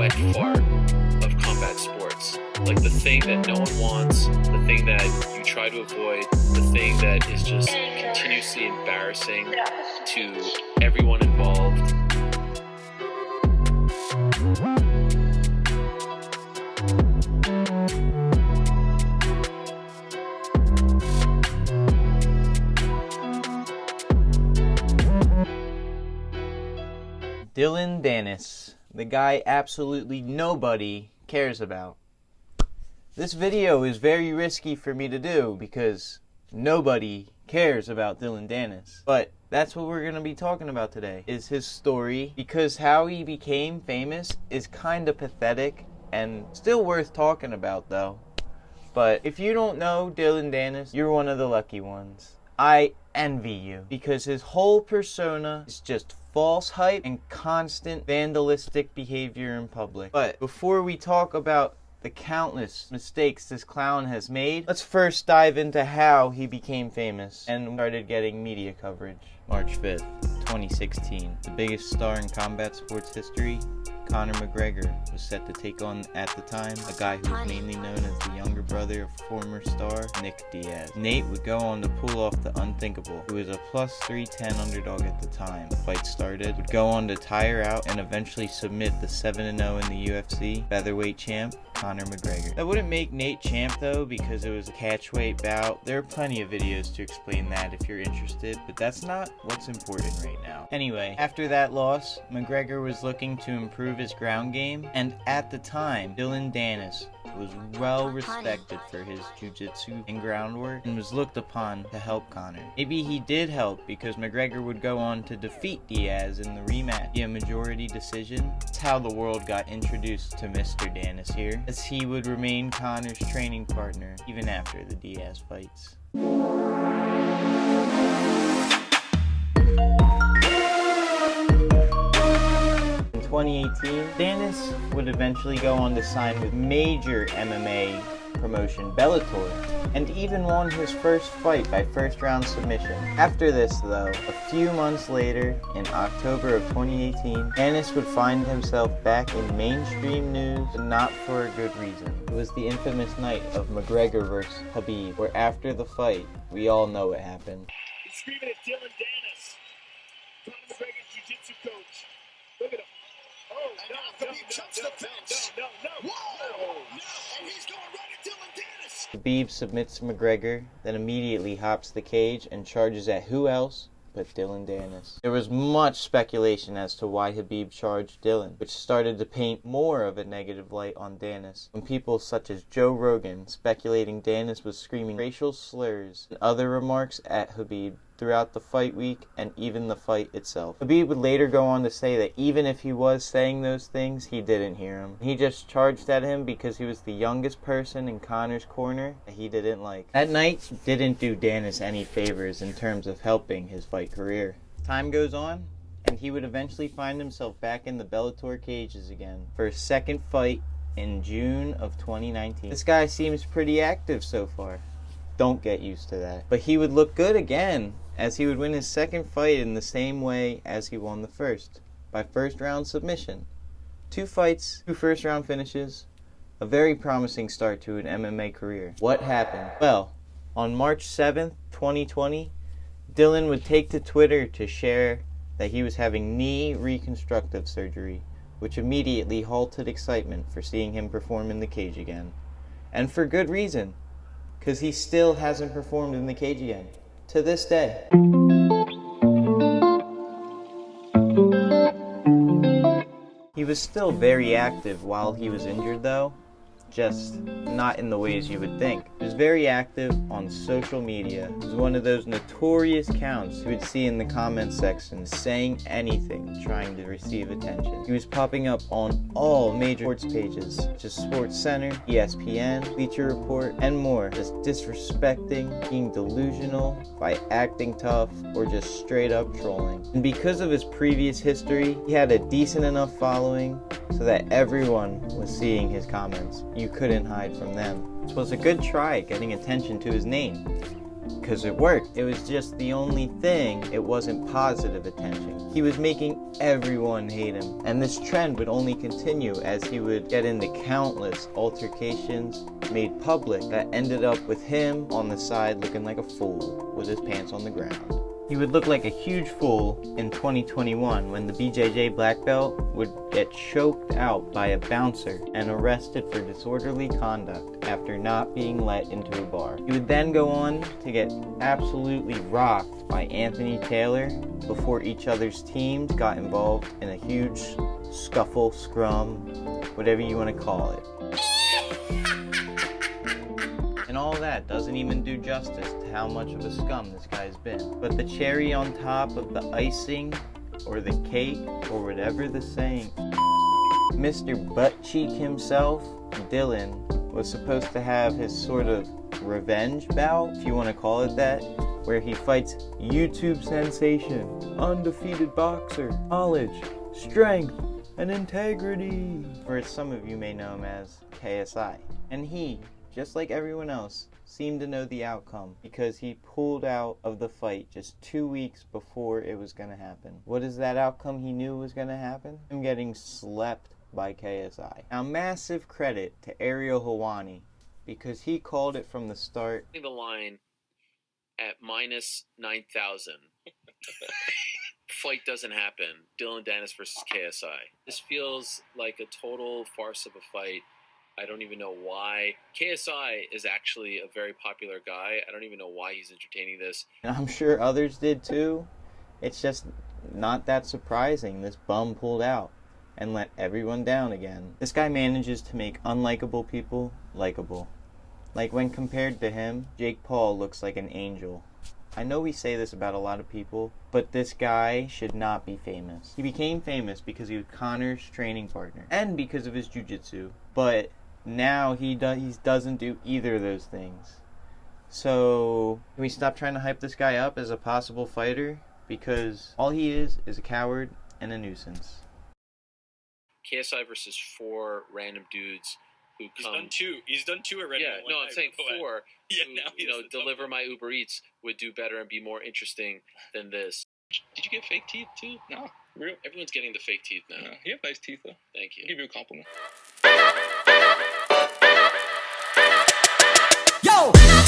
wet fart of combat sports. Like the thing that no one wants, the thing that you try to avoid, the thing that is just continuously embarrassing to everyone involved. Dillon Danis, the guy absolutely nobody cares about. This video is very risky for me to do because nobody cares about Dillon Danis. But that's what we're going to be talking about today, is his story, because how he became famous is kind of pathetic and still worth talking about though. But if you don't know Dillon Danis, you're one of the lucky ones. I envy you, because his whole persona is just false hype and constant vandalistic behavior in public. But before we talk about the countless mistakes this clown has made, let's first dive into how he became famous and started getting media coverage. March 5th, 2016, the biggest star in combat sports history, Conor McGregor, was set to take on, at the time, a guy who was mainly known as the younger brother of former star Nick Diaz. Nate would go on to pull off the unthinkable. He was a plus 310 underdog at the time the fight started, would go on to tire out and eventually submit the 7-0 in the UFC featherweight champ, Conor McGregor. That wouldn't make Nate champ though, because it was a catchweight bout. There are plenty of videos to explain that if you're interested, but that's not what's important right now. Anyway, after that loss, McGregor was looking to improve his ground game, and at the time, Dillon Danis was well respected for his jiu-jitsu and groundwork and was looked upon to help Conor. Maybe he did help because McGregor would go on to defeat Diaz in the rematch via majority decision. That's how the world got introduced to Mr. Danis here, as he would remain Conor's training partner even after the Diaz fights. In 2018, Danis would eventually go on to sign with major MMA promotion Bellator, and even won his first fight by first-round submission. After this, though, a few months later, in October of 2018, Danis would find himself back in mainstream news, but not for a good reason. It was the infamous night of McGregor vs. Khabib, where after the fight, we all know what happened. He's screaming at Dillon Danis, Conor McGregor's jiu-jitsu coach. Look at him. Oh, and now Khabib jumps the fence. No. Whoa! And he's going right at Dillon Danis. Khabib submits McGregor, then immediately hops the cage and charges at who else but Dillon Danis. There was much speculation as to why Khabib charged Dillon, which started to paint more of a negative light on Danis, when people such as Joe Rogan speculating Danis was screaming racial slurs and other remarks at Khabib throughout the fight week and even the fight itself. Khabib would later go on to say that even if he was saying those things, he didn't hear him. He just charged at him because he was the youngest person in Conor's corner that he didn't like. That night didn't do Danis any favors in terms of helping his fight career. Time goes on, and he would eventually find himself back in the Bellator cages again for his second fight in June of 2019. This guy seems pretty active so far. Don't get used to that. But he would look good again, as he would win his second fight in the same way as he won the first, by first-round submission. 2 fights, 2 first-round finishes, a very promising start to an MMA career. What happened? Well, on March 7th, 2020, Dillon would take to Twitter to share that he was having knee reconstructive surgery, which immediately halted excitement for seeing him perform in the cage again. And for good reason, because he still hasn't performed in the cage again, to this day. He was still very active while he was injured though, just not in the ways you would think. He was very active on social media. He was one of those notorious accounts you would see in the comment section saying anything, trying to receive attention. He was popping up on all major sports pages, such as Sports Center, ESPN, Bleacher Report, and more, just disrespecting, being delusional, by acting tough, or just straight up trolling. And because of his previous history, he had a decent enough following so that everyone was seeing his comments. You couldn't hide from them. This was a good try at getting attention to his name. because it worked. It was just the only thing, it wasn't positive attention. He was making everyone hate him, and this trend would only continue as he would get into countless altercations made public that ended up with him on the side looking like a fool with his pants on the ground. He would look like a huge fool in 2021 when the BJJ black belt would get choked out by a bouncer and arrested for disorderly conduct after not being let into a bar. He would then go on to get absolutely rocked by Anthony Taylor before each other's teams got involved in a huge scuffle, scrum, whatever you want to call it. And all that doesn't even do justice to how much of a scum this guy's been. But the cherry on top of the icing, or the cake, or whatever the saying, Mr. Butt Cheek himself, Dillon, was supposed to have his sort of revenge bout, if you want to call it that, where he fights YouTube sensation, undefeated boxer, knowledge, strength, and integrity, or as some of you may know him as, KSI. And he, just like everyone else, seemed to know the outcome because he pulled out of the fight just 2 weeks before it was going to happen. What is that outcome he knew was going to happen? Him getting slept by KSI. Now, massive credit to Ariel Helwani because he called it from the start. The line at minus 9,000. Fight doesn't happen. Dillon Danis versus KSI. This feels like a total farce of a fight. I don't even know why. KSI is actually a very popular guy. I don't even know why he's entertaining this. And I'm sure others did too. It's just not that surprising. This bum pulled out and let everyone down again. This guy manages to make unlikable people likable. Like when compared to him, Jake Paul looks like an angel. I know we say this about a lot of people, but this guy should not be famous. He became famous because he was Conor's training partner and because of his jiu-jitsu, but now he doesn't do either of those things. So, can we stop trying to hype this guy up as a possible fighter? Because all he is a coward and a nuisance. KSI versus 4 random dudes who come... He's done two already. Yeah, no, I'm saying 4 Yeah, who, now deliver my Uber Eats would do better and be more interesting than this. Did you get fake teeth too? No, real. Everyone's getting the fake teeth now. No, you have nice teeth though. Thank you. I'll give you a compliment. Yo!